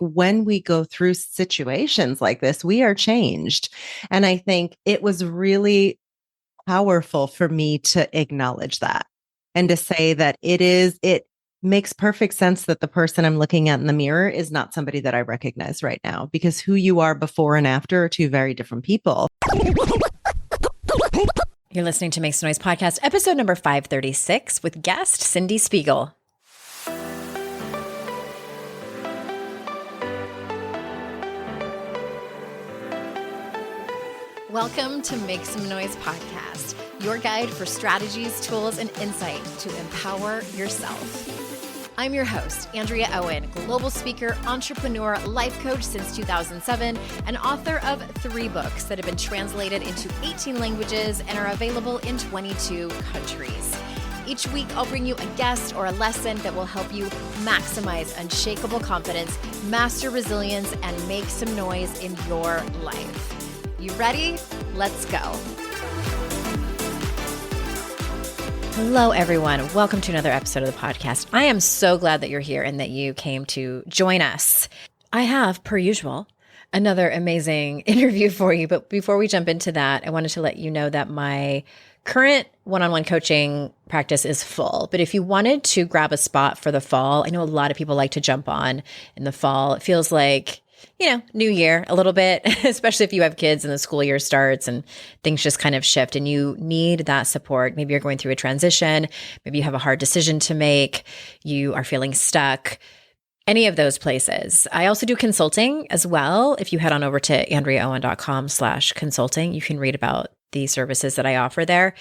when we go through situations like this, we are changed. And I think it was really powerful for me to acknowledge that and to say that it makes perfect sense that the person I'm looking at in the mirror is not somebody that I recognize right now, because who you are before and after are two very different people. You're listening to Make Some Noise podcast, episode number 536 with guest Cyndie Spiegel. Welcome to Make Some Noise podcast, your guide for strategies, tools, and insight to empower yourself. I'm your host, Andrea Owen, global speaker, entrepreneur, life coach since 2007, and author of 3 books that have been translated into 18 languages and are available in 22 countries. Each week, I'll bring you a guest or a lesson that will help you maximize unshakable confidence, master resilience, and make some noise in your life. You ready? Let's go. Hello, everyone. Welcome to another episode of the podcast. I am so glad that you're here and that you came to join us. I have, per usual, another amazing interview for you. But before we jump into that, I wanted to let you know that my current one-on-one coaching practice is full. But if you wanted to grab a spot for the fall, I know a lot of people like to jump on in the fall. It feels like, new year a little bit, especially if you have kids and the school year starts and things just kind of shift and you need that support. Maybe you're going through a transition. Maybe you have a hard decision to make. You are feeling stuck. Any of those places. I also do consulting as well. If you head on over to andreaowen.com/consulting, you can read about the services that I offer there.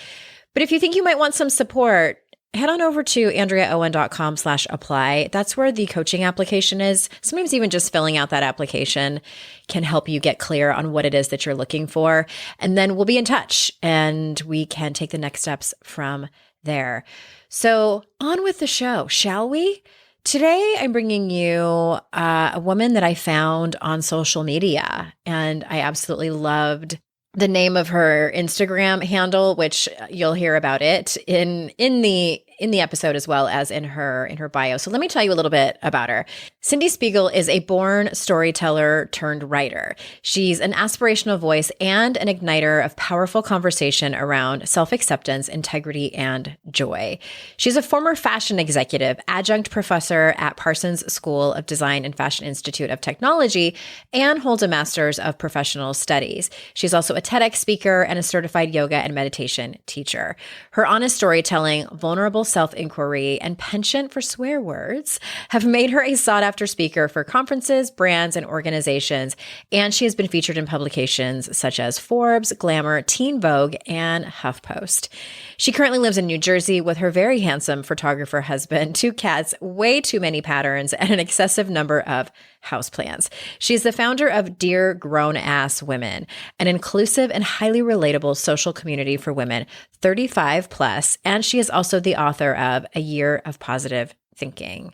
But if you think you might want some support, head on over to andreaowen.com/apply. That's where the coaching application is. Sometimes even just filling out that application can help you get clear on what it is that you're looking for. And then we'll be in touch and we can take the next steps from there. So on with the show, shall we? Today, I'm bringing you a woman that I found on social media, and I absolutely loved the name of her Instagram handle, which you'll hear about it in the episode as well as in her bio. So let me tell you a little bit about her. Cyndie Spiegel is a born storyteller turned writer. She's an aspirational voice and an igniter of powerful conversation around self-acceptance, integrity, and joy. She's a former fashion executive, adjunct professor at Parsons School of Design and Fashion Institute of Technology, and holds a master's of professional studies. She's also a TEDx speaker and a certified yoga and meditation teacher. Her honest storytelling, vulnerable self-inquiry, and penchant for swear words have made her a sought-after speaker for conferences, brands, and organizations, and she has been featured in publications such as Forbes, Glamour, Teen Vogue, and HuffPost. She currently lives in New Jersey with her very handsome photographer husband, 2 cats, way too many patterns, and an excessive number of houseplants. She's the founder of Dear Grown Ass Women, an inclusive and highly relatable social community for women 35 plus, and she is also the author of A Year of Positive Thinking.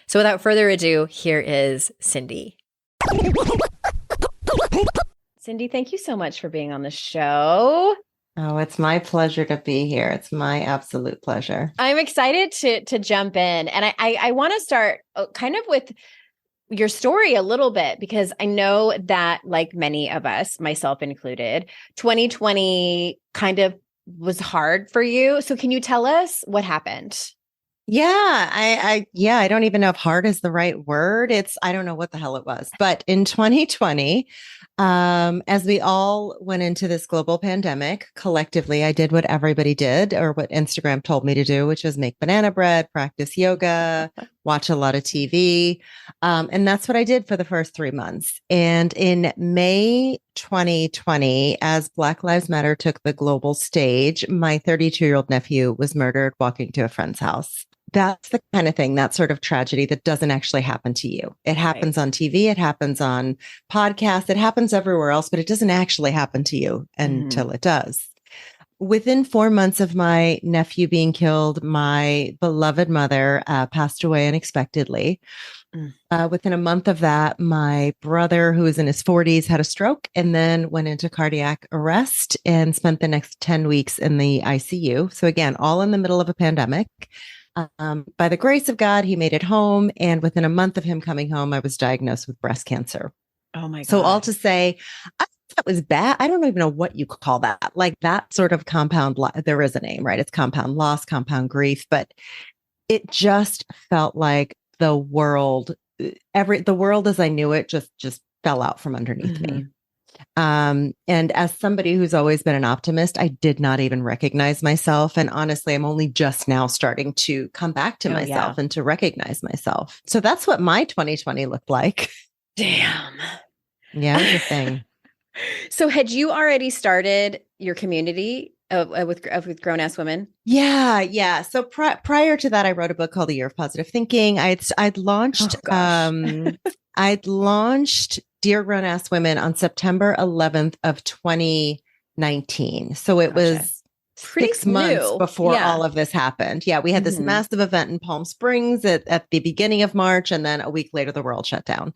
So without further ado, here is Cyndie. Cyndie, thank you so much for being on the show. Oh, it's my pleasure to be here. It's my absolute pleasure. I'm excited to jump in. And I want to start kind of with your story a little bit, because I know that, like many of us, myself included, 2020 kind of was hard for you. So can you tell us what happened? Yeah, I don't even know if hard is the right word. I don't know what the hell it was. But in 2020, as we all went into this global pandemic, collectively, I did what everybody did, or what Instagram told me to do, which was make banana bread, practice yoga, watch a lot of TV. And that's what I did for the first 3 months. And in May 2020, as Black Lives Matter took the global stage, my 32-year-old nephew was murdered walking to a friend's house. That's the kind of thing, that sort of tragedy that doesn't actually happen to you. It happens on TV, it happens on podcasts, it happens everywhere else, but it doesn't actually happen to you until it does. Within 4 months of my nephew being killed, my beloved mother passed away unexpectedly. Within a month of that, my brother, who was in his 40s, had a stroke and then went into cardiac arrest and spent the next 10 weeks in the ICU. So again, all in the middle of a pandemic. By the grace of God, he made it home. And within a month of him coming home, I was diagnosed with breast cancer. Oh my So all God. to say, I thought that was bad. I don't even know what you call that. Like that sort of compound, there is a name, right? It's compound loss, compound grief, but it just felt like the world, the world as I knew it just fell out from underneath me. And as somebody who's always been an optimist, I did not even recognize myself. And honestly, I'm only just now starting to come back to myself and to recognize myself. So that's what my 2020 looked like. Damn. Yeah, it was a thing. So had you already started your community with grown-ass women? Yeah. So prior to that, I wrote a book called The Year of Positive Thinking. I'd launched I'd launched Dear Grown Ass Women on September 11th of 2019. So it was pretty 6 months before all of this happened. Yeah, we had this massive event in Palm Springs at the beginning of March, and then a week later the world shut down.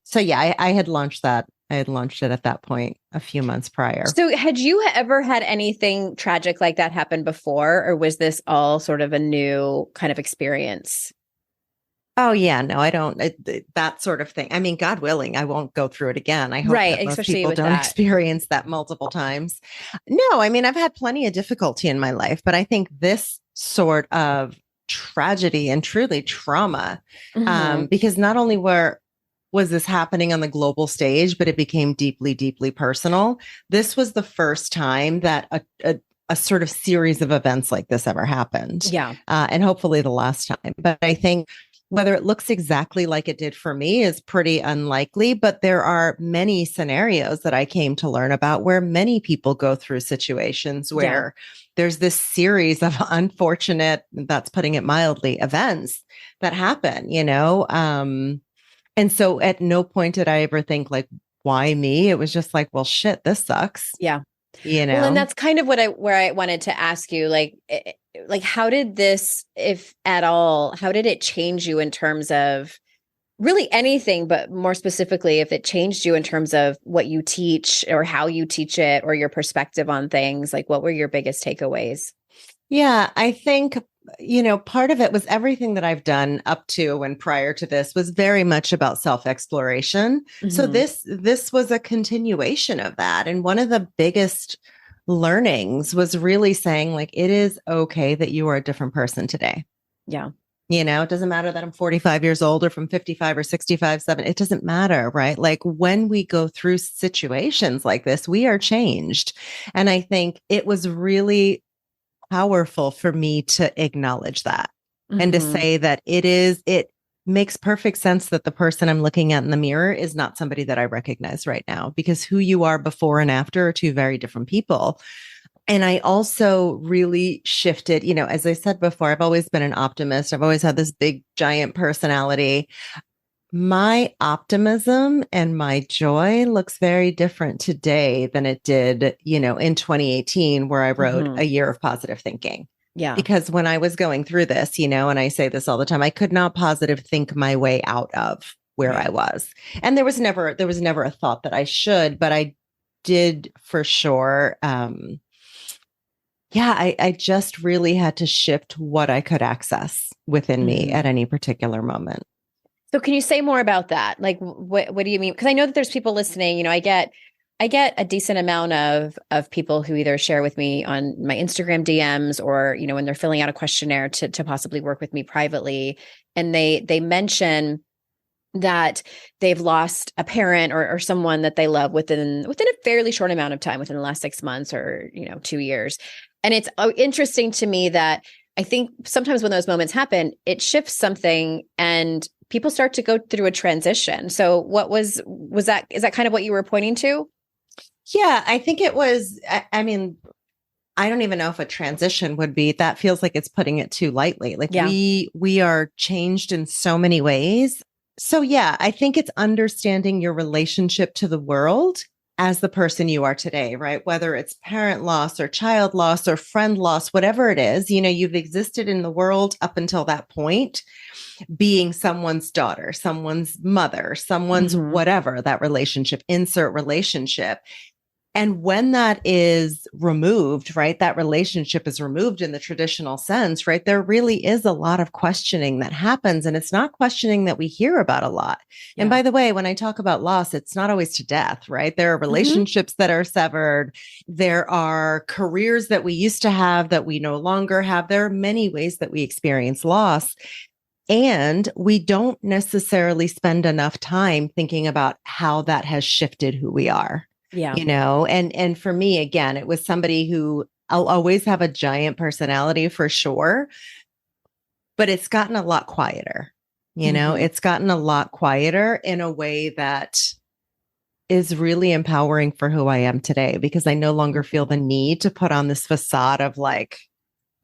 So yeah, I had launched that. I had launched it at that point a few months prior. So had you ever had anything tragic like that happen before, or was this all sort of a new kind of experience? Oh yeah, no, I don't. That sort of thing. I mean, God willing, I won't go through it again. I hope that most people don't experience that multiple times. No, I mean, I've had plenty of difficulty in my life, but I think this sort of tragedy and truly trauma, because not only was this happening on the global stage, but it became deeply, deeply personal. This was the first time that a sort of series of events like this ever happened. Yeah. And hopefully the last time. But I think whether it looks exactly like it did for me is pretty unlikely, but there are many scenarios that I came to learn about where many people go through situations where there's this series of unfortunate, that's putting it mildly, events that happen, and so at no point did I ever think like, why me? It was just like, well, shit, this sucks. Yeah. Well, and that's kind of where I wanted to ask you, like how did this, if at all, how did it change you in terms of really anything, but more specifically, if it changed you in terms of what you teach or how you teach it or your perspective on things, like what were your biggest takeaways? Yeah, I think, part of it was everything that I've done up to and prior to this was very much about self-exploration. So this was a continuation of that. And one of the biggest learnings was really saying like, it is okay that you are a different person today. Yeah. It doesn't matter that I'm 45 years old or from 55 or 65, 7. It doesn't matter, right? Like when we go through situations like this, we are changed. And I think it was really powerful for me to acknowledge that and to say that it makes perfect sense that the person I'm looking at in the mirror is not somebody that I recognize right now, because who you are before and after are two very different people. And I also really shifted, as I said before, I've always been an optimist. I've always had this big, giant personality. My optimism and my joy looks very different today than it did, in 2018, where I wrote A Year of Positive Thinking. Yeah. Because when I was going through this, and I say this all the time, I could not positive think my way out of where I was. And there was never a thought that I should, but I did for sure. I just really had to shift what I could access within me at any particular moment. So can you say more about that? Like, what do you mean? Because I know that there's people listening, I get a decent amount of people who either share with me on my Instagram DMs or, when they're filling out a questionnaire to possibly work with me privately. And they mention that they've lost a parent or someone that they love within a fairly short amount of time, within the last 6 months or, 2 years. And it's interesting to me that I think sometimes when those moments happen, it shifts something and people start to go through a transition. So what was that? Is that kind of what you were pointing to? Yeah, I think it was, I mean, I don't even know if a transition would be, that feels like it's putting it too lightly. Like we are changed in so many ways. So yeah, I think it's understanding your relationship to the world as the person you are today, right? Whether it's parent loss or child loss or friend loss, whatever it is, you've existed in the world up until that point, being someone's daughter, someone's mother, someone's whatever that relationship, insert relationship. And when that is removed, right, that relationship is removed in the traditional sense, right, there really is a lot of questioning that happens. And it's not questioning that we hear about a lot. Yeah. And by the way, when I talk about loss, it's not always to death, right? There are relationships that are severed. There are careers that we used to have that we no longer have. There are many ways that we experience loss. And we don't necessarily spend enough time thinking about how that has shifted who we are. Yeah. And for me, again, it was somebody who I'll always have a giant personality for sure, but it's gotten a lot quieter. It's gotten a lot quieter in a way that is really empowering for who I am today, because I no longer feel the need to put on this facade of like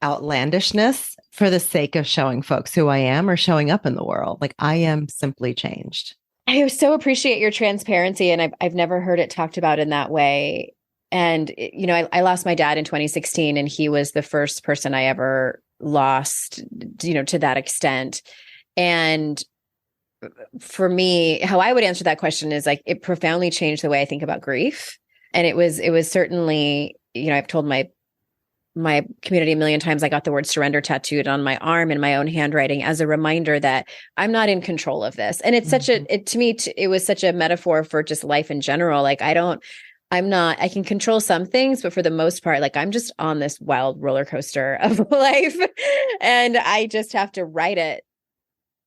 outlandishness for the sake of showing folks who I am or showing up in the world. Like, I am simply changed. I so appreciate your transparency, and I've never heard it talked about in that way. And I lost my dad in 2016, and he was the first person I ever lost, to that extent. And for me, how I would answer that question is like, it profoundly changed the way I think about grief. And it was certainly, I've told my community a million times, I got the word surrender tattooed on my arm in my own handwriting as a reminder that I'm not in control of this. And it's it was such a metaphor for just life in general. Like, I can control some things, but for the most part, like, I'm just on this wild roller coaster of life, and I just have to ride it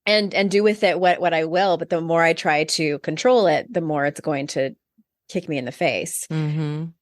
and do with it what I will. But the more I try to control it, the more it's going to kick me in the face.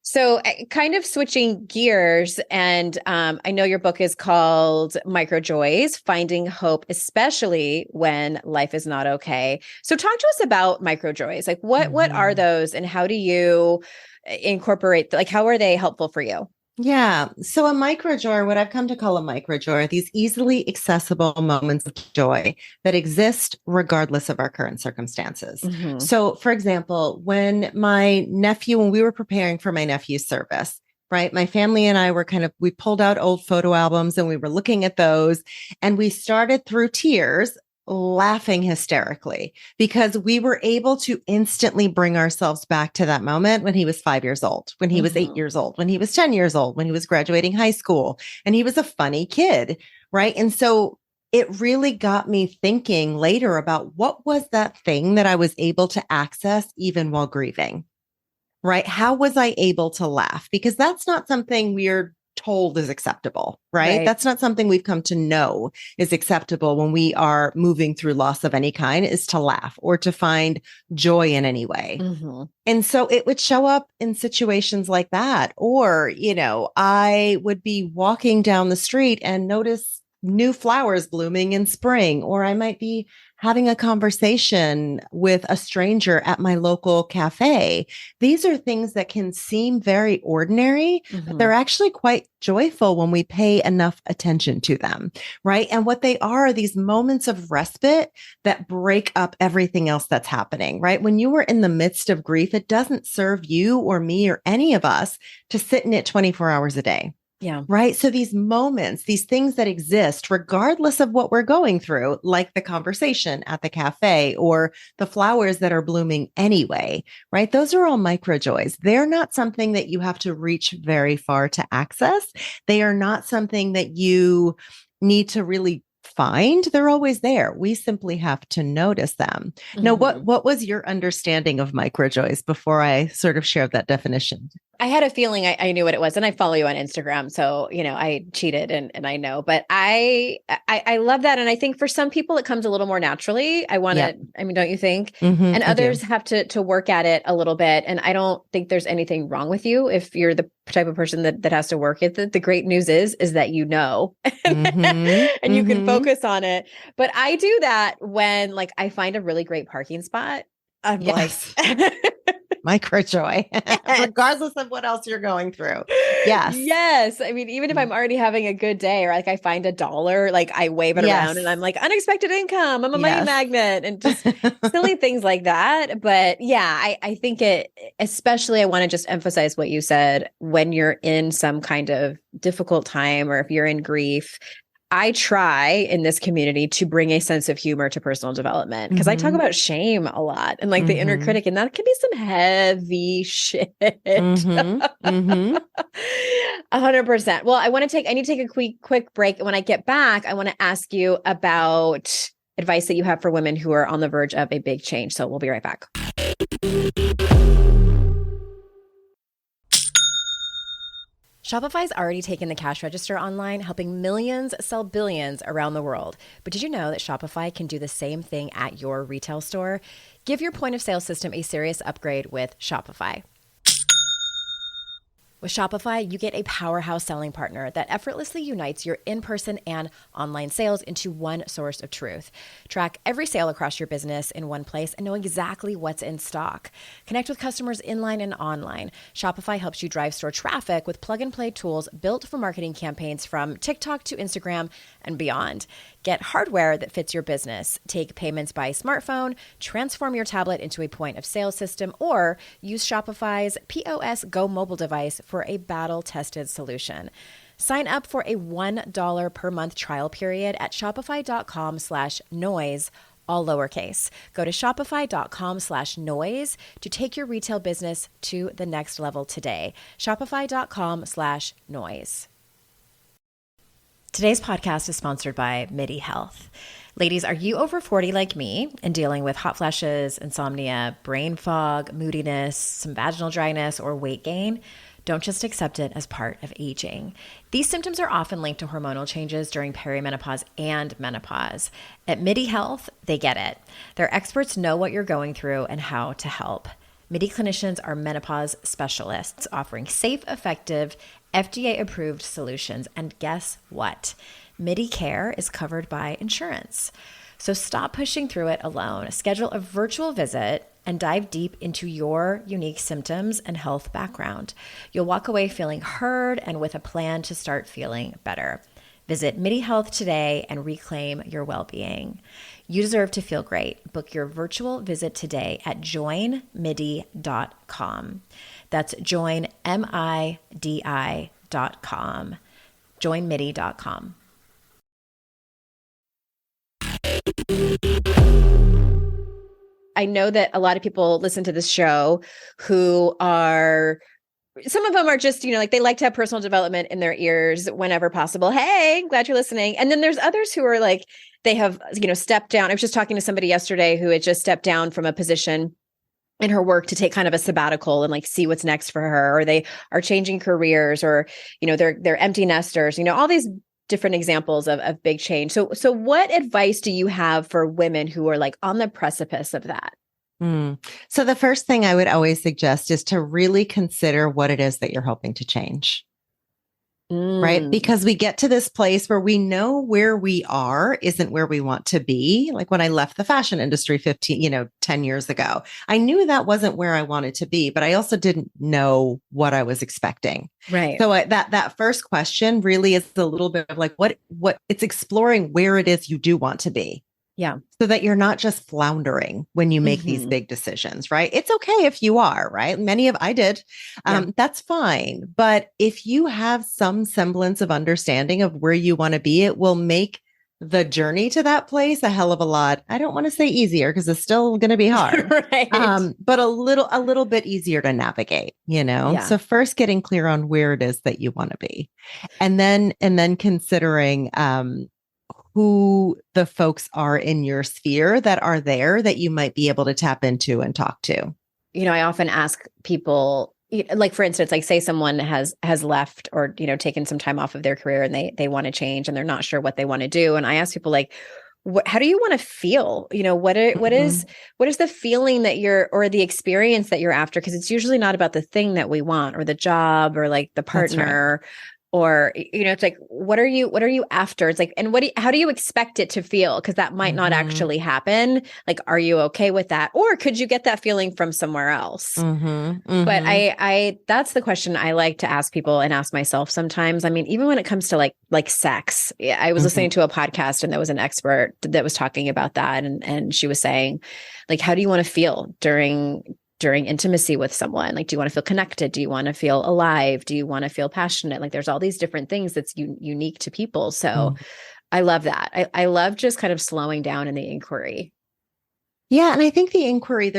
So kind of switching gears, and I know your book is called Micro Joys, Finding Hope, Especially When Life Is Not Okay. So talk to us about micro joys. Like, what are those, and how do you incorporate, like, how are they helpful for you? Yeah. So a micro joy, what I've come to call a micro joy, are these easily accessible moments of joy that exist regardless of our current circumstances. So, for example, when we were preparing for my nephew's service, right, my family and I were we pulled out old photo albums and we were looking at those, and we started through tears laughing hysterically because we were able to instantly bring ourselves back to that moment when he was 5 years old, when he was 8 years old, when he was 10 years old, when he was graduating high school, and he was a funny kid, right? And so it really got me thinking later about what was that thing that I was able to access even while grieving, right? How was I able to laugh? Because that's not something we're told is acceptable, right? That's not something we've come to know is acceptable when we are moving through loss of any kind, is to laugh or to find joy in any way. And so it would show up in situations like that. Or, I would be walking down the street and notice new flowers blooming in spring, or I might be having a conversation with a stranger at my local cafe. These are things that can seem very ordinary, but they're actually quite joyful when we pay enough attention to them, right? And what they are these moments of respite that break up everything else that's happening, right? When you are in the midst of grief, it doesn't serve you or me or any of us to sit in it 24 hours a day. Yeah. Right. So these moments, these things that exist, regardless of what we're going through, like the conversation at the cafe or the flowers that are blooming anyway, right? Those are all micro joys. They're not something that you have to reach very far to access. They are not something that you need to really find. They're always there. We simply have to notice them. Now, what was your understanding of micro joys before I sort of shared that definition? I had a feeling I knew what it was, and I follow you on Instagram. So, I cheated and I know, but I love that. And I think for some people it comes a little more naturally. Don't you think? And others have to work at it a little bit. And I don't think there's anything wrong with you if you're the type of person that has to work at it. The great news is that and you can focus on it. But I do that when I find a really great parking spot. I'm like, micro joy, regardless of what else you're going through. Yes. I mean, even if I'm already having a good day, or I find $1, I wave it around and I'm like, unexpected income. I'm a money magnet, and just silly things like that. But yeah, I think especially I want to just emphasize what you said, when you're in some kind of difficult time, or if you're in grief, I try in this community to bring a sense of humor to personal development because I talk about shame a lot and like the inner critic, and that can be some heavy shit. 100%. Well, I need to take a quick break. And when I get back, I want to ask you about advice that you have for women who are on the verge of a big change. So we'll be right back. Shopify's already taken the cash register online, helping millions sell billions around the world. But did you know that Shopify can do the same thing at your retail store? Give your point of sale system a serious upgrade with Shopify. With Shopify, you get a powerhouse selling partner that effortlessly unites your in-person and online sales into one source of truth. Track every sale across your business in one place and know exactly what's in stock. Connect with customers inline and online. Shopify helps you drive store traffic with plug-and-play tools built for marketing campaigns from TikTok to Instagram and beyond. Get hardware that fits your business. Take payments by smartphone, transform your tablet into a point of sale system, or use Shopify's POS Go mobile device for a battle-tested solution. Sign up for a $1 per month trial period at shopify.com/noise, all lowercase. Go to shopify.com/noise to take your retail business to the next level today. Shopify.com/noise. Today's podcast is sponsored by MIDI Health. Ladies, are you over 40 like me and dealing with hot flashes, insomnia, brain fog, moodiness, some vaginal dryness, or weight gain? Don't just accept it as part of aging. These symptoms are often linked to hormonal changes during perimenopause and menopause. At MIDI Health, they get it. Their experts know what you're going through and how to help. MIDI clinicians are menopause specialists offering safe, effective, FDA-approved solutions. And guess what? MIDI care is covered by insurance. So stop pushing through it alone. Schedule a virtual visit and dive deep into your unique symptoms and health background. You'll walk away feeling heard and with a plan to start feeling better. Visit MIDI Health today and reclaim your well-being. You deserve to feel great. Book your virtual visit today at joinmidi.com. That's joinmidi.com. joinmidi.com. I know that a lot of people listen to this show who are, some of them are just, like they like to have personal development in their ears whenever possible. Hey, glad you're listening. And then there's others who are like, they have, stepped down. I was just talking to somebody yesterday who had just stepped down from a position in her work to take kind of a sabbatical and like see what's next for her, or they are changing careers, or, they're empty nesters, all these different examples of big change. So what advice do you have for women who are like on the precipice of that? So the first thing I would always suggest is to really consider what it is that you're hoping to change. Right? Because we get to this place where we know where we are isn't where we want to be. Like when I left the fashion industry 10 years ago, I knew that wasn't where I wanted to be, but I also didn't know what I was expecting. Right. So that first question really is a little bit of like, what it's exploring where it is you do want to be. Yeah. So that you're not just floundering when you make these big decisions, right? It's okay if you are, right? I did. That's fine. But if you have some semblance of understanding of where you want to be, it will make the journey to that place a hell of a lot. I don't want to say easier because it's still going to be hard, right? But a little bit easier to navigate, Yeah. So first getting clear on where it is that you want to be, and then considering, who the folks are in your sphere that are there that you might be able to tap into and talk to. I often ask people, like, for instance, like say someone has left or, taken some time off of their career and they want to change and they're not sure what they want to do. And I ask people like, how do you want to feel? What is the feeling that or the experience that you're after? Because it's usually not about the thing that we want or the job or like the partner. Or, it's like, what are you after? It's like, and how do you expect it to feel? Because that might not actually happen. Like, are you okay with that? Or could you get that feeling from somewhere else? But that's the question I like to ask people and ask myself sometimes. I mean, even when it comes to like sex, I was listening to a podcast and there was an expert that was talking about that. And she was saying, like, how do you want to feel during intimacy with someone? Like, do you want to feel connected? Do you want to feel alive? Do you want to feel passionate? Like there's all these different things that's unique to people. So I love that. I love just kind of slowing down in the inquiry. Yeah. And I think the inquiry,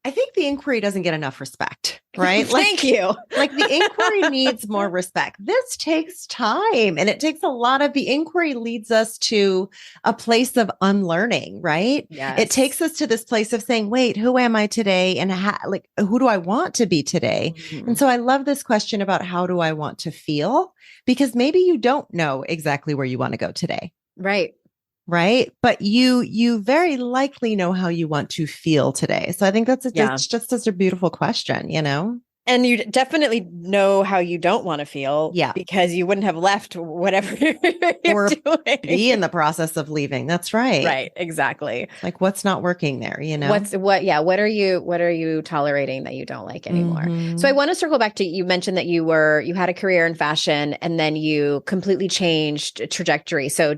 I think the inquiry doesn't get enough respect, right? Thank you. Like the inquiry needs more respect. This takes time, and it takes a lot of the inquiry leads us to a place of unlearning, right? Yes. It takes us to this place of saying, wait, who am I today? And like, who do I want to be today? Mm-hmm. And so I love this question about how do I want to feel? Because maybe you don't know exactly where you want to go today. Right. Right. But you very likely know how you want to feel today. So I think it's just such a beautiful question, you know? And you definitely know how you don't want to feel, yeah, because you wouldn't have left whatever you're doing. Be in the process of leaving. That's right. Right. Exactly. Like what's not working there, you know? What are you tolerating that you don't like anymore? Mm-hmm. So I want to circle back to, you mentioned that you had a career in fashion and then you completely changed trajectory. So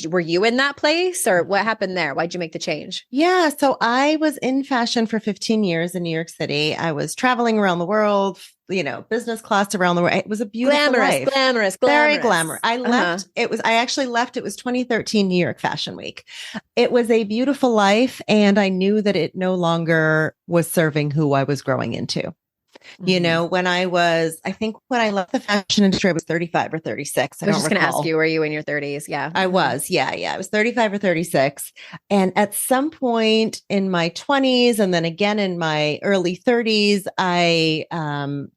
were you in that place, or what happened there? Why'd you make the change? Yeah. So I was in fashion for 15 years in New York City. I was traveling around the world, you know, business class around the world. It was a beautiful life. Glamorous. Very glamorous. I left. I actually left. It was 2013 New York Fashion Week. It was a beautiful life. And I knew that it no longer was serving who I was growing into. You know, I think when I left the fashion industry, I was 35 or 36. I was just going to ask you, were you in your 30s? Yeah. I was. Yeah. I was 35 or 36. And at some point in my 20s, and then again in my early 30s, I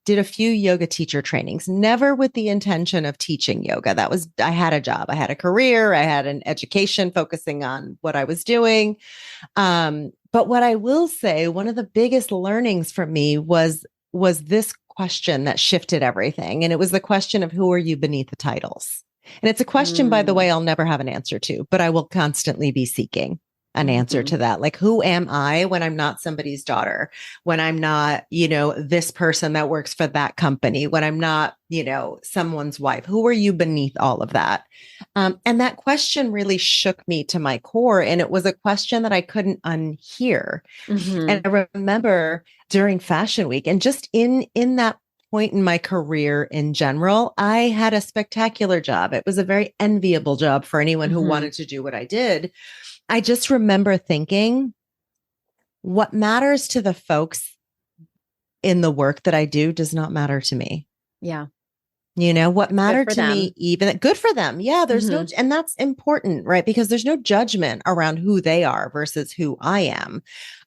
did a few yoga teacher trainings, never with the intention of teaching yoga. I had a job, I had a career, I had an education focusing on what I was doing. But what I will say, one of the biggest learnings for me was this question that shifted everything. And it was the question of who are you beneath the titles? And it's a question, by the way, I'll never have an answer to, but I will constantly be seeking an answer to that. Like, who am I when I'm not somebody's daughter, when I'm not, you know, this person that works for that company, when I'm not, you know, someone's wife? Who are you beneath all of that? And that question really shook me to my core. And it was a question that I couldn't unhear. And I remember during Fashion Week, and just in that point in my career in general, I had a spectacular job. It was a very enviable job for anyone who wanted to do what I did. I just remember thinking, what matters to the folks in the work that I do does not matter to me. Yeah. You know, what mattered to me, even good for them. Yeah. There's no, and that's important, right? Because there's no judgment around who they are versus who I am.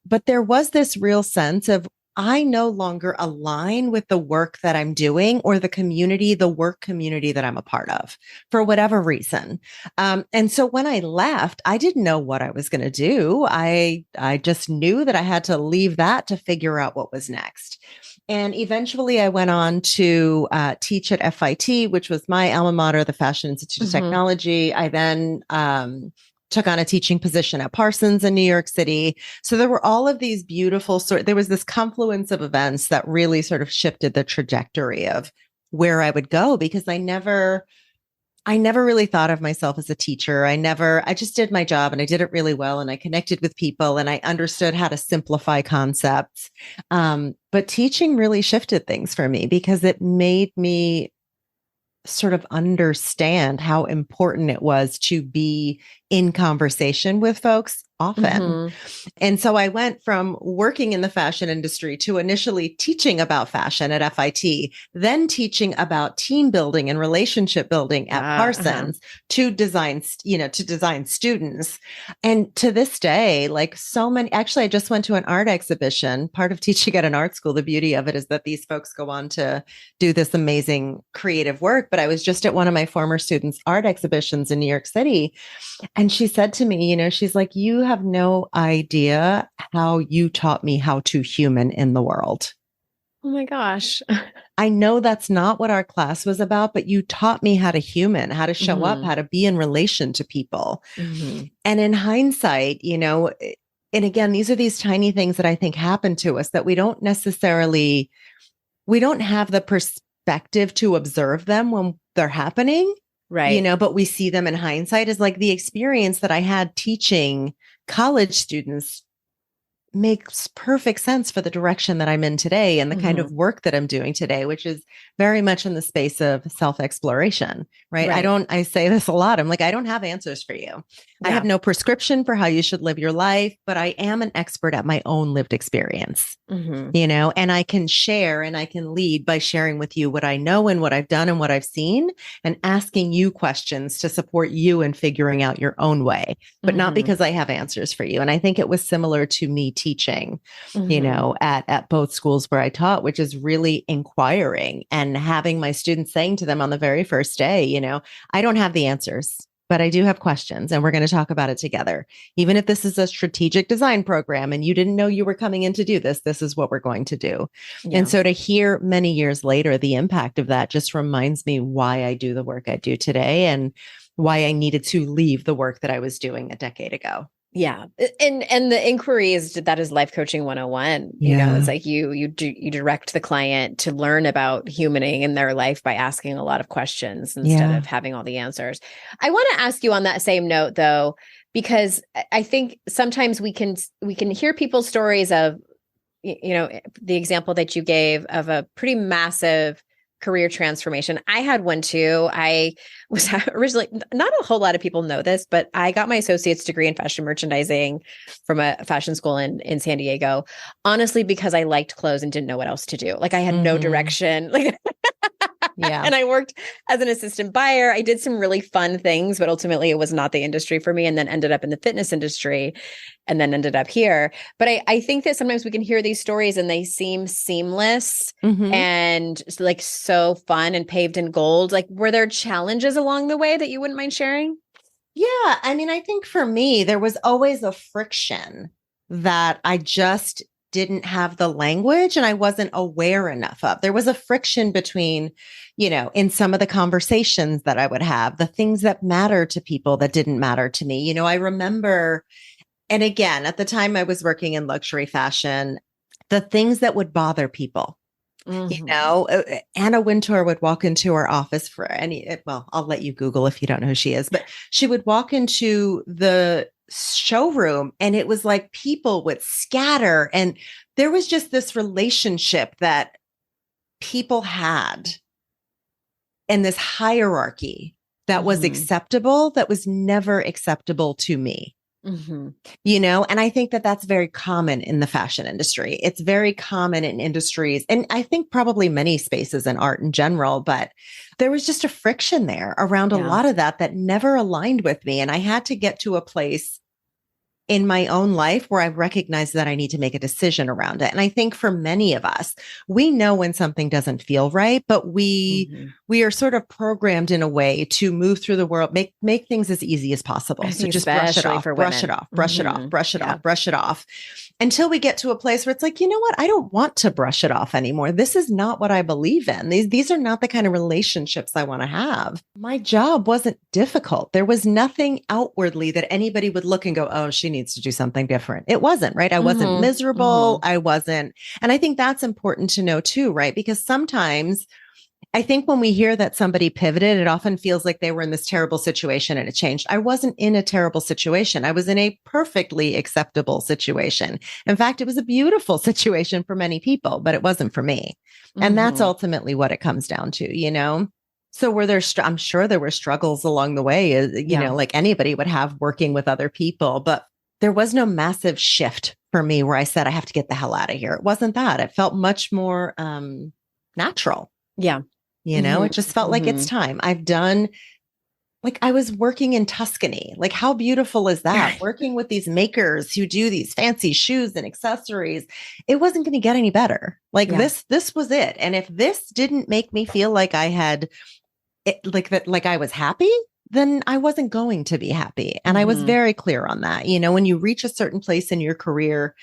But there was this real sense of, I no longer align with the work that I'm doing or the work community that I'm a part of for whatever reason. And so when I left, I didn't know what I was going to do. I just knew that I had to leave that to figure out what was next. And eventually I went on to teach at FIT, which was my alma mater, the Fashion Institute of Technology. I then took on a teaching position at Parsons in New York City. So there were all of these beautiful there was this confluence of events that really sort of shifted the trajectory of where I would go, because I never really thought of myself as a teacher. I just did my job and I did it really well. And I connected with people and I understood how to simplify concepts. But teaching really shifted things for me because it made me sort of understand how important it was to be in conversation with folks often. And so I went from working in the fashion industry to initially teaching about fashion at FIT, then teaching about team building and relationship building at Parsons to design students. And to this day, like so many, actually, I just went to an art exhibition. Part of teaching at an art school, the beauty of it is that these folks go on to do this amazing creative work. But I was just at one of my former students' art exhibitions in New York City. And she said to me, you know, she's like, you have no idea how you taught me how to human in the world. Oh my gosh. I know that's not what our class was about, but you taught me how to human, how to show up, how to be in relation to people. And in hindsight, you know, and again, these are these tiny things that I think happen to us that we don't have the perspective to observe them when they're happening. Right. You know, but we see them in hindsight. Is like the experience that I had teaching college students makes perfect sense for the direction that I'm in today and the kind of work that I'm doing today, which is very much in the space of self-exploration, right? I say this a lot. I'm like, I don't have answers for you. I have no prescription for how you should live your life, but I am an expert at my own lived experience, and I can share and I can lead by sharing with you what I know and what I've done and what I've seen, and asking you questions to support you in figuring out your own way, but not because I have answers for you. And I think it was similar to me teaching, at both schools where I taught, which is really inquiring and having my students saying to them on the very first day, I don't have the answers, but I do have questions and we're going to talk about it together. Even if this is a strategic design program and you didn't know you were coming in to do this, this is what we're going to do. Yeah. And so to hear many years later, the impact of that just reminds me why I do the work I do today and why I needed to leave the work that I was doing a decade ago. Yeah. And the inquiry is life coaching 101. It's like you direct the client to learn about humaning in their life by asking a lot of questions instead of having all the answers. I want to ask you on that same note though, because I think sometimes we can hear people's stories of, the example that you gave of a pretty massive career transformation. I had one too. I was originally, not a whole lot of people know this, but I got my associate's degree in fashion merchandising from a fashion school in San Diego, honestly, because I liked clothes and didn't know what else to do. Like I had no direction. And I worked as an assistant buyer. I did some really fun things, but ultimately it was not the industry for me, and then ended up in the fitness industry and then ended up here. But I think that sometimes we can hear these stories and they seem seamless and like so fun and paved in gold. Like, were there challenges along the way that you wouldn't mind sharing? Yeah. I mean, I think for me, there was always a friction that I just didn't have the language and I wasn't aware enough of. There was a friction between, in some of the conversations that I would have, the things that matter to people that didn't matter to me. I remember, and again, at the time I was working in luxury fashion, the things that would bother people. Anna Wintour would walk into our office I'll let you Google if you don't know who she is, but she would walk into the showroom and it was like people would scatter. And there was just this relationship that people had and this hierarchy that was acceptable, that was never acceptable to me. And I think that that's very common in the fashion industry. It's very common in industries, and I think probably many spaces in art in general, but there was just a friction there around a lot of that never aligned with me. And I had to get to a place in my own life where I recognize that I need to make a decision around it. And I think for many of us, we know when something doesn't feel right, but we are sort of programmed in a way to move through the world, make things as easy as possible. So just brush it off, brush it off, brush it off, brush it off, brush it off, until we get to a place where it's like, you know what? I don't want to brush it off anymore. This is not what I believe in. These are not the kind of relationships I want to have. My job wasn't difficult. There was nothing outwardly that anybody would look and go, oh, she needs to do something different. It wasn't, right? I wasn't miserable. I wasn't. And I think that's important to know too, right? Because sometimes I think when we hear that somebody pivoted, it often feels like they were in this terrible situation and it changed. I wasn't in a terrible situation. I was in a perfectly acceptable situation. In fact, it was a beautiful situation for many people, but it wasn't for me. And that's ultimately what it comes down to, So were there, I'm sure there were struggles along the way, like anybody would have working with other people, but there was no massive shift for me where I said, I have to get the hell out of here. It wasn't that. It felt much more natural. Yeah. It just felt like it's time. I was working in Tuscany. Like, how beautiful is that? Working with these makers who do these fancy shoes and accessories. It wasn't going to get any better. This was it. And if this didn't make me feel like I had it, like I was happy, then I wasn't going to be happy. And I was very clear on that. When you reach a certain place in your career,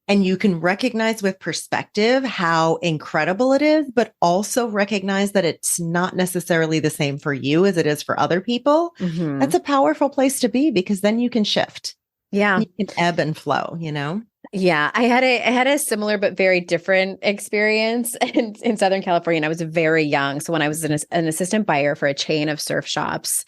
and you can recognize with perspective how incredible it is, but also recognize that it's not necessarily the same for you as it is for other people. That's a powerful place to be, because then you can shift. Yeah. You can ebb and flow, Yeah. I had a similar but very different experience in Southern California. And I was very young. So when I was an assistant buyer for a chain of surf shops,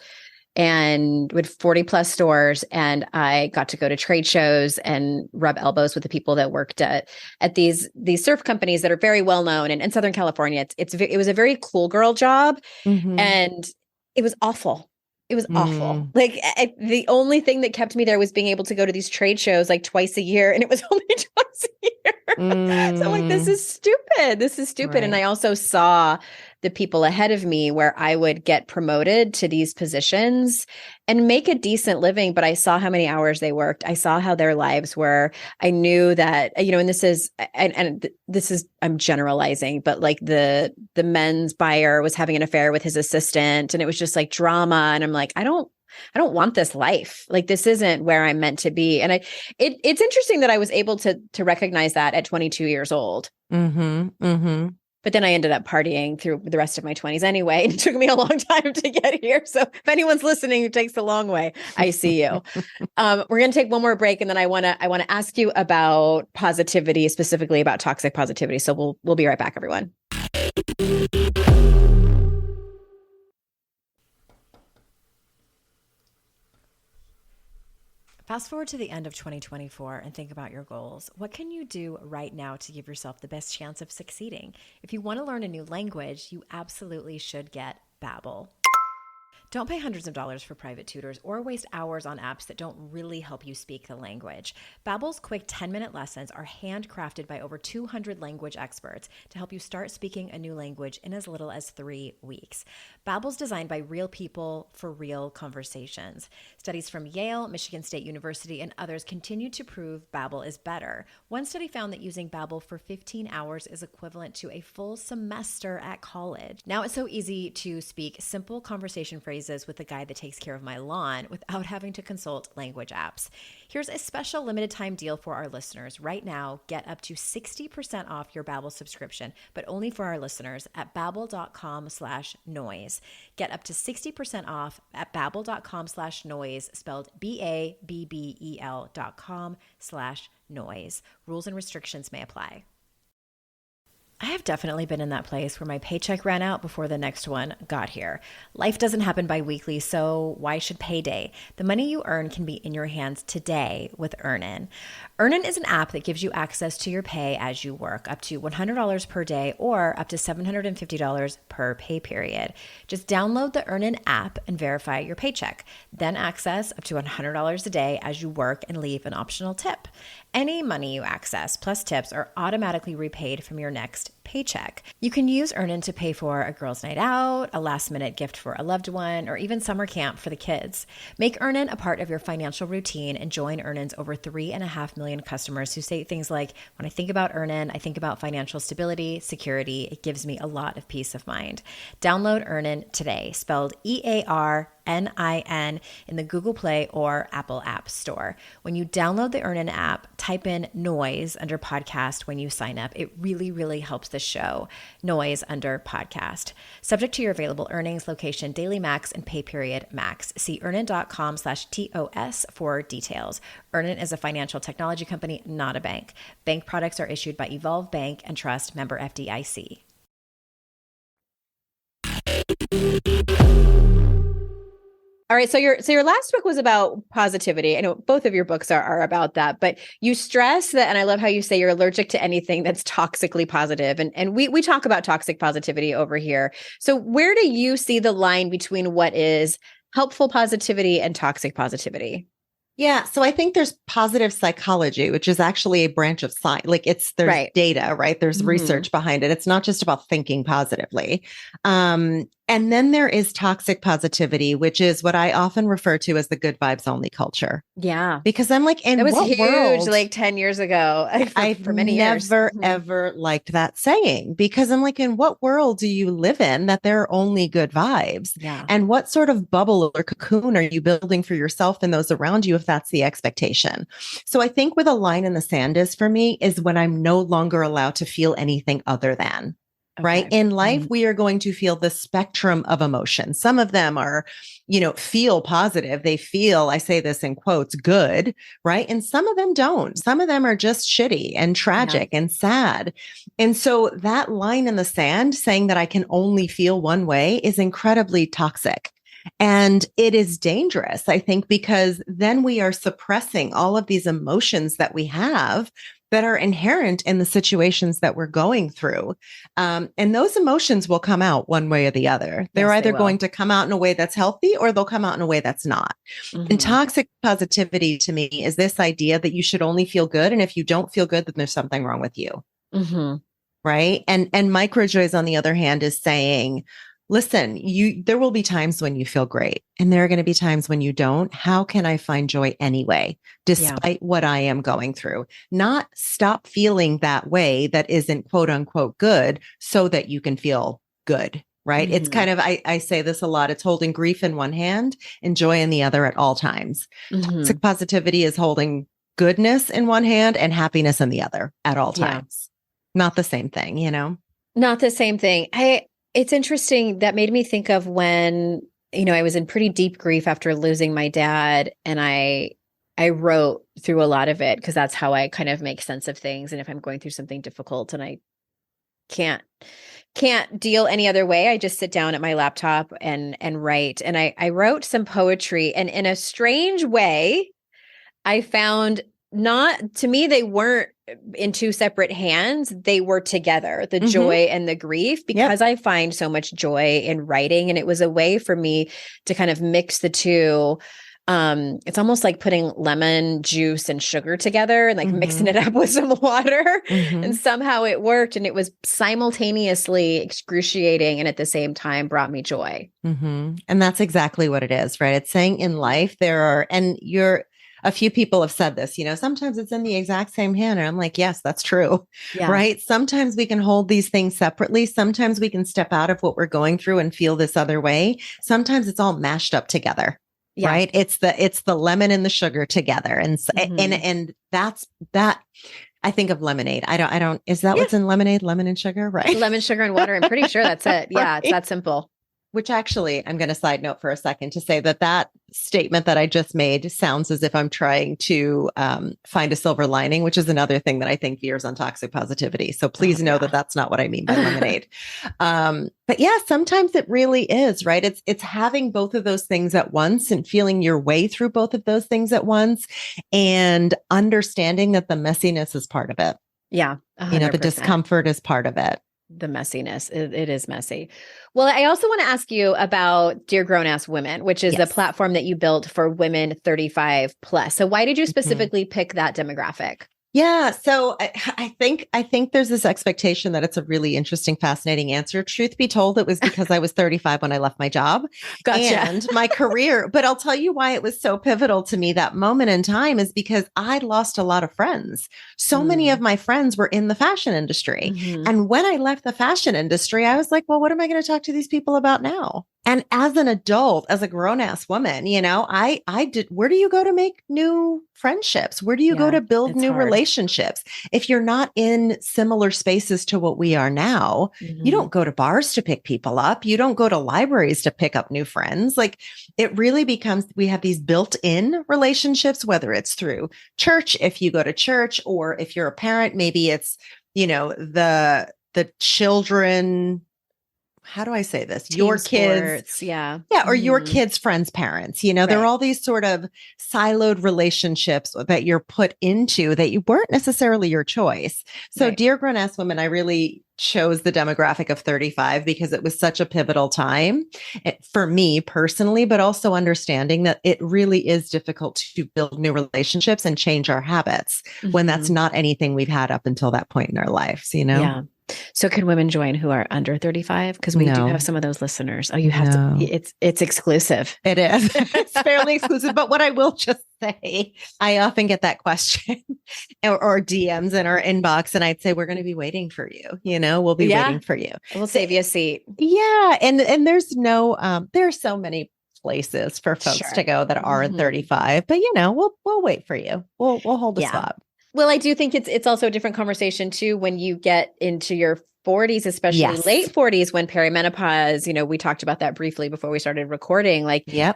and with 40 plus stores. And I got to go to trade shows and rub elbows with the people that worked at these surf companies that are very well known. And in Southern California, it was a very cool girl job. Mm-hmm. And it was awful. It was awful. Mm. Like the only thing that kept me there was being able to go to these trade shows like twice a year. And it was only twice a year. So I'm like, this is stupid. This is stupid. Right. And I also saw the people ahead of me where I would get promoted to these positions and make a decent living. But I saw how many hours they worked. I saw how their lives were. I knew that, and this is, I'm generalizing, but like the men's buyer was having an affair with his assistant, and it was just like drama. And I'm like, I don't want this life. Like, this isn't where I'm meant to be. And it's interesting that I was able to recognize that at 22 years old. Mm-hmm. Mm-hmm. But then I ended up partying through the rest of my 20s anyway. It took me a long time to get here. So if anyone's listening who takes the long way, I see you. We're going to take one more break, and then I want to ask you about positivity, specifically about toxic positivity. So we'll be right back, everyone. Fast forward to the end of 2024 and think about your goals. What can you do right now to give yourself the best chance of succeeding? If you want to learn a new language, you absolutely should get Babbel. Don't pay hundreds of dollars for private tutors or waste hours on apps that don't really help you speak the language. Babbel's quick 10-minute lessons are handcrafted by over 200 language experts to help you start speaking a new language in as little as 3 weeks. Babbel's designed by real people for real conversations. Studies from Yale, Michigan State University, and others continue to prove Babbel is better. One study found that using Babbel for 15 hours is equivalent to a full semester at college. Now it's so easy to speak simple conversation phrases with the guy that takes care of my lawn without having to consult language apps. Here's a special limited time deal for our listeners. Right now, get up to 60% off your Babbel subscription, but only for our listeners at babbel.com/noise. Get up to 60% off at babbel.com/noise, spelled BABBEL.com/noise. Rules and restrictions may apply. I have definitely been in that place where my paycheck ran out before the next one got here. Life doesn't happen bi-weekly, so why should payday? The money you earn can be in your hands today with Earnin. Earnin is an app that gives you access to your pay as you work, up to $100 per day or up to $750 per pay period. Just download the Earnin app and verify your paycheck. Then access up to $100 a day as you work and leave an optional tip. Any money you access plus tips are automatically repaid from your next paycheck. You can use Earnin to pay for a girls' night out, a last-minute gift for a loved one, or even summer camp for the kids. Make Earnin a part of your financial routine and join Earnin's over 3.5 million customers who say things like, when I think about Earnin, I think about financial stability, security. It gives me a lot of peace of mind. Download Earnin today, spelled EARNIN, in the Google Play or Apple App Store. When you download the Earnin app, type in noise under podcast when you sign up. It really, really helps the show. Noise under podcast. Subject to your available earnings, location, daily max, and pay period max. See earnin.com/TOS for details. Earnin is a financial technology company, not a bank. Bank products are issued by Evolve Bank and Trust, member FDIC. All right. So your last book was about positivity. I know both of your books are about that, but you stress that, and I love how you say you're allergic to anything that's toxically positive. And we talk about toxic positivity over here. So where do you see the line between what is helpful positivity and toxic positivity? Yeah. So I think there's positive psychology, which is actually a branch of science. Like there's Right. data, right? There's research behind it. It's not just about thinking positively. And then there is toxic positivity, which is what I often refer to as the good vibes only culture. Yeah. Because I'm like, in it was what huge world? like 10 years ago for many years. I've never, ever liked that saying, because I'm like, in what world do you live in that there are only good vibes? Yeah. And what sort of bubble or cocoon are you building for yourself and those around you if that's the expectation? So I think where the line in the sand is for me is when I'm no longer allowed to feel anything other than. Right. In life, we are going to feel the spectrum of emotions. Some of them are, feel positive. They feel, I say this in quotes, good. Right. And some of them don't. Some of them are just shitty and tragic and sad. And so that line in the sand saying that I can only feel one way is incredibly toxic. And it is dangerous, I think, because then we are suppressing all of these emotions that we have that are inherent in the situations that we're going through. And those emotions will come out one way or the other. They're Yes, either will. going to come out in a way that's healthy or they'll come out in a way that's not. And toxic positivity to me is this idea that you should only feel good. And if you don't feel good, then there's something wrong with you. Right. And microjoys, on the other hand, is saying, listen, there will be times when you feel great and there are going to be times when you don't. How can I find joy anyway, despite what I am going through? Not stop feeling that way that isn't quote unquote good so that you can feel good. Right. It's kind of, I say this a lot. It's holding grief in one hand and joy in the other at all times. Toxic positivity is holding goodness in one hand and happiness in the other at all times. Not the same thing, you know? Not the same thing. It's interesting. That made me think of when, I was in pretty deep grief after losing my dad, and I wrote through a lot of it because that's how I kind of make sense of things. And if I'm going through something difficult and I can't deal any other way, I just sit down at my laptop and write. And I wrote some poetry, and in a strange way, I found to me, they weren't in two separate hands. They were together, the joy and the grief, because I find so much joy in writing. And it was a way for me to kind of mix the two. It's almost like putting lemon juice and sugar together and like mixing it up with some water. And somehow it worked. And it was simultaneously excruciating and at the same time brought me joy. And that's exactly what it is, right? It's saying in life a few people have said this, sometimes it's in the exact same hand. And I'm like, yes, that's true. Right. Sometimes we can hold these things separately. Sometimes we can step out of what we're going through and feel this other way. Sometimes it's all mashed up together. Right. It's the lemon and the sugar together. And and that's that. I think of lemonade. Is that what's in lemonade? Lemon and sugar, right? Lemon, sugar, and water. I'm pretty sure that's it. Yeah. Right? It's that simple. Which actually, I'm going to side note for a second to say that statement that I just made sounds as if I'm trying to find a silver lining, which is another thing that I think veers on toxic positivity. So please know that that's not what I mean by lemonade. But yeah, sometimes it really is, right? It's having both of those things at once and feeling your way through both of those things at once and understanding that the messiness is part of it. Yeah. 100%. The discomfort is part of it. The messiness. It is messy. Well, I also want to ask you about Dear Grown Ass Women, which is the platform that you built for women 35 plus. So why did you specifically pick that demographic? Yeah. So I think there's this expectation that it's a really interesting, fascinating answer. Truth be told, it was because I was 35 when I left my job and my career. But I'll tell you why it was so pivotal to me that moment in time is because I lost a lot of friends. So many of my friends were in the fashion industry. And when I left the fashion industry, I was like, well, what am I going to talk to these people about now? And as an adult, as a grown ass woman, I did, where do you go to make new friendships? Where do you go to build new relationships? If you're not in similar spaces to what we are now, you don't go to bars to pick people up. You don't go to libraries to pick up new friends. Like it really becomes, we have these built-in relationships, whether it's through church, if you go to church, or if you're a parent, maybe it's, the children, how do I say this? Team your sports, kids. Yeah. Or your kids' friends' parents, there are all these sort of siloed relationships that you're put into that you weren't necessarily your choice. So Dear Grown Ass Women, I really chose the demographic of 35 because it was such a pivotal time for me personally, but also understanding that it really is difficult to build new relationships and change our habits when that's not anything we've had up until that point in our lives, Yeah. So can women join who are under 35? Because we do have some of those listeners. Oh, you have to, it's exclusive. It is. It's fairly exclusive. But what I will just say, I often get that question or DMs in our inbox. And I'd say, we're going to be waiting for you. We'll be waiting for you. We'll save you a seat. Yeah. And there's there are so many places for folks to go that aren't 35, but we'll wait for you. We'll hold a spot. Well, I do think it's also a different conversation too when you get into your 40s, especially late 40s, when perimenopause, we talked about that briefly before we started recording.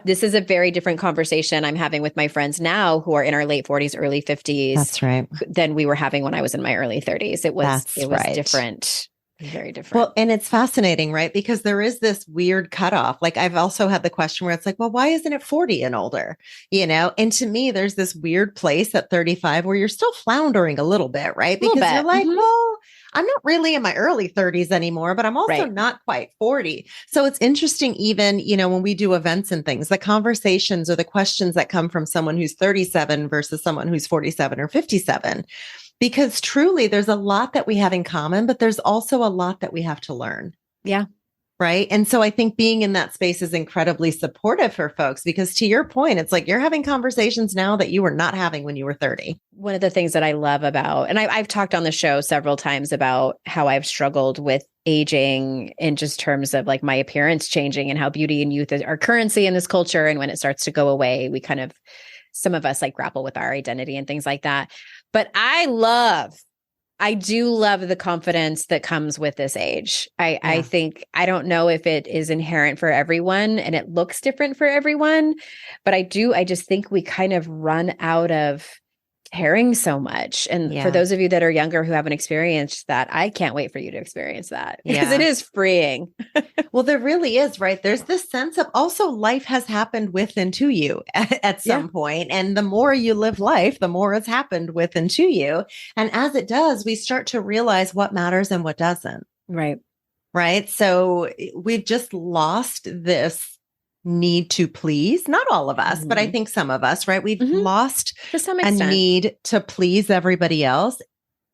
This is a very different conversation I'm having with my friends now who are in our late 40s, early 50s. That's right. Than we were having when I was in my early 30s. It was different. Very different. Well, and it's fascinating, right? Because there is this weird cutoff. Like I've also had the question where it's like, well, why isn't it 40 and older? And to me, there's this weird place at 35 where you're still floundering a little bit, right? Because you're like, well, I'm not really in my early 30s anymore, but I'm also not quite 40. So it's interesting, even, when we do events and things, the conversations or the questions that come from someone who's 37 versus someone who's 47 or 57. Because truly, there's a lot that we have in common, but there's also a lot that we have to learn. Yeah. Right. And so I think being in that space is incredibly supportive for folks because to your point, it's like you're having conversations now that you were not having when you were 30. One of the things that I love about, and I've talked on the show several times about how I've struggled with aging in just terms of like my appearance changing and how beauty and youth are currency in this culture. And when it starts to go away, we kind of, some of us like grapple with our identity and things like that. But I do love the confidence that comes with this age. I think, I don't know if it is inherent for everyone and it looks different for everyone, but I just think we kind of run out of caring so much. And for those of you that are younger who haven't experienced that, I can't wait for you to experience that because it is freeing. Well, there really is, right? There's this sense of also life has happened with and to you at some point. And the more you live life, the more it's happened with and to you. And as it does, we start to realize what matters and what doesn't. Right. Right. So we've just lost this need to please, not all of us, but I think some of us, right? We've lost to some a extent need to please everybody else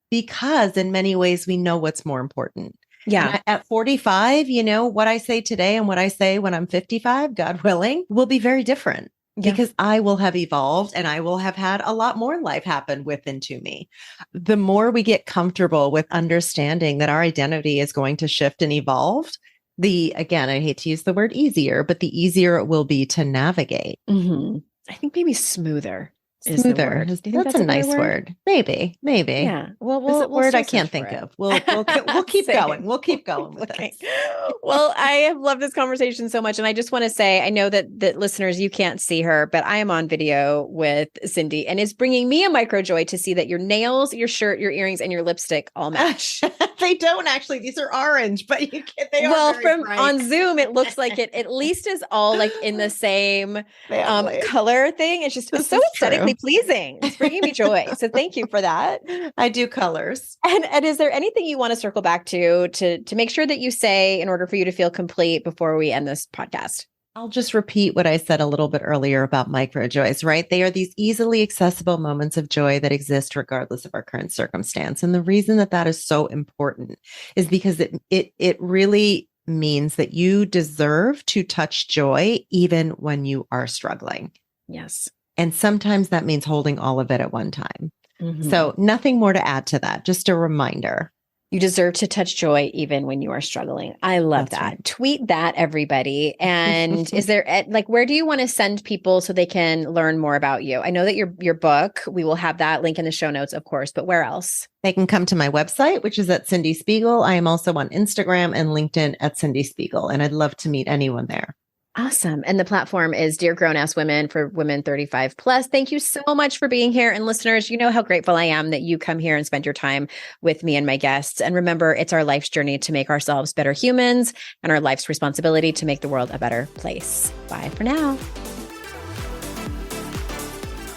because in many ways we know what's more important. Yeah. At 45, what I say today and what I say when I'm 55, God willing, will be very different because I will have evolved and I will have had a lot more life happen within to me. The more we get comfortable with understanding that our identity is going to shift and evolve, again, I hate to use the word easier, but the easier it will be to navigate. I think maybe smoother. Smoother. That's a nice word. Maybe. Yeah. Well, it's a word I can't think of. We'll keep going. We'll keep going with this. Well, I have loved this conversation so much. And I just want to say, I know that listeners, you can't see her, but I am on video with Cyndie and it's bringing me a micro joy to see that your nails, your shirt, your earrings, and your lipstick all match. They don't actually. These are orange, but they are well, very bright. On Zoom, it looks like it at least is all like in the same color thing. It's just so aesthetically pleasing. It's bringing me joy. So thank you for that. I do colors. And is there anything you want to circle back to make sure that you say in order for you to feel complete before we end this podcast? I'll just repeat what I said a little bit earlier about micro joys, right? They are these easily accessible moments of joy that exist regardless of our current circumstance. And the reason that is so important is because it really means that you deserve to touch joy even when you are struggling. Yes. And sometimes that means holding all of it at one time. So nothing more to add to that. Just a reminder. You deserve to touch joy even when you are struggling. I love that. Right. Tweet that, everybody. And is there where do you want to send people so they can learn more about you? I know that your book, we will have that link in the show notes, of course, but where else? They can come to my website, which is at Cyndie Spiegel. I am also on Instagram and LinkedIn at Cyndie Spiegel, and I'd love to meet anyone there. Awesome. And the platform is Dear Grown Ass Women for women 35 plus. Thank you so much for being here. And listeners, you know how grateful I am that you come here and spend your time with me and my guests. And remember, it's our life's journey to make ourselves better humans and our life's responsibility to make the world a better place. Bye for now.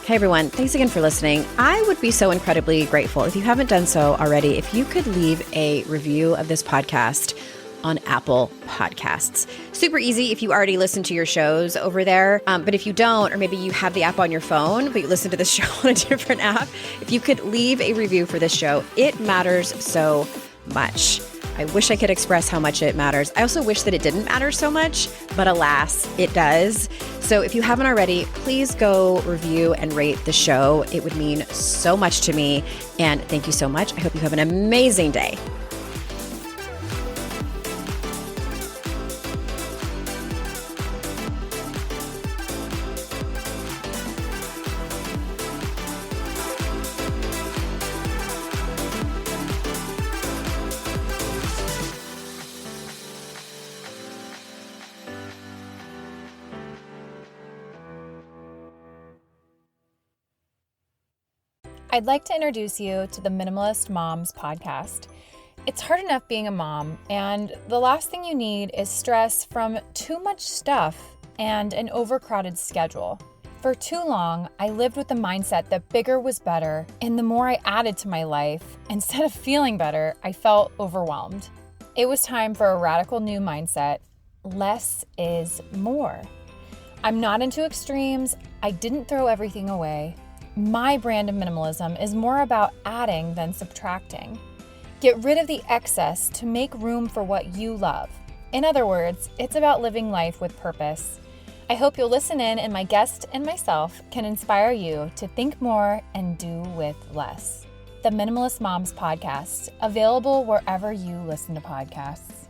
Hey everyone, thanks again for listening. I would be so incredibly grateful if you haven't done so already, if you could leave a review of this podcast on Apple Podcasts. Super easy if you already listen to your shows over there. But if you don't, or maybe you have the app on your phone, but you listen to the show on a different app, if you could leave a review for this show, it matters so much. I wish I could express how much it matters. I also wish that it didn't matter so much, but alas, it does. So if you haven't already, please go review and rate the show. It would mean so much to me. And thank you so much. I hope you have an amazing day. I'd like to introduce you to the Minimalist Moms podcast. It's hard enough being a mom, and the last thing you need is stress from too much stuff and an overcrowded schedule. For too long, I lived with the mindset that bigger was better, and the more I added to my life, instead of feeling better, I felt overwhelmed. It was time for a radical new mindset. Less is more. I'm not into extremes. I didn't throw everything away. My brand of minimalism is more about adding than subtracting. Get rid of the excess to make room for what you love. In other words, it's about living life with purpose. I hope you'll listen in, and my guest and myself can inspire you to think more and do with less. The Minimalist Moms Podcast, available wherever you listen to podcasts.